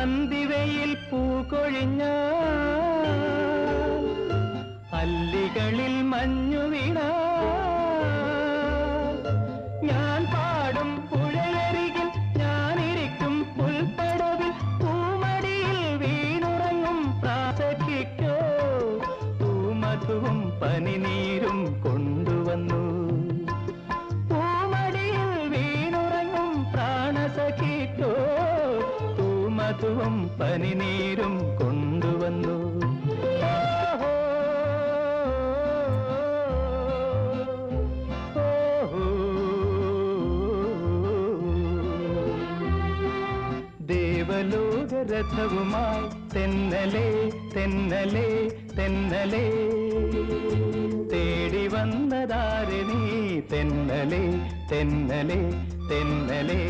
അന്തിവയിൽ പൂകൊഴിഞ്ഞ അല്ലികളിൽ മഞ്ഞു വീണ ഞാൻ പാടും പുഴയരികിൽ ഞാനിരിക്കും പുൽപ്പടവിൽ പൂമടിയിൽ വീണുറങ്ങും പ്രാസഖിക്കോ പൂമധുവും പനിനീരും കൊണ്ടുവന്നു പൂമടിയിൽ വീണുറങ്ങും പ്രാണസഖിക്കോ പൂമധുവും പനിനീരും കൊണ്ടുവന്നു ദേവലോകരഥവുമായി തെന്നലേ തെന്നലേ തെന്നലേ തേടി വന്നതാരെ നീ തെന്നലേ തെന്നലേ തെന്നലേ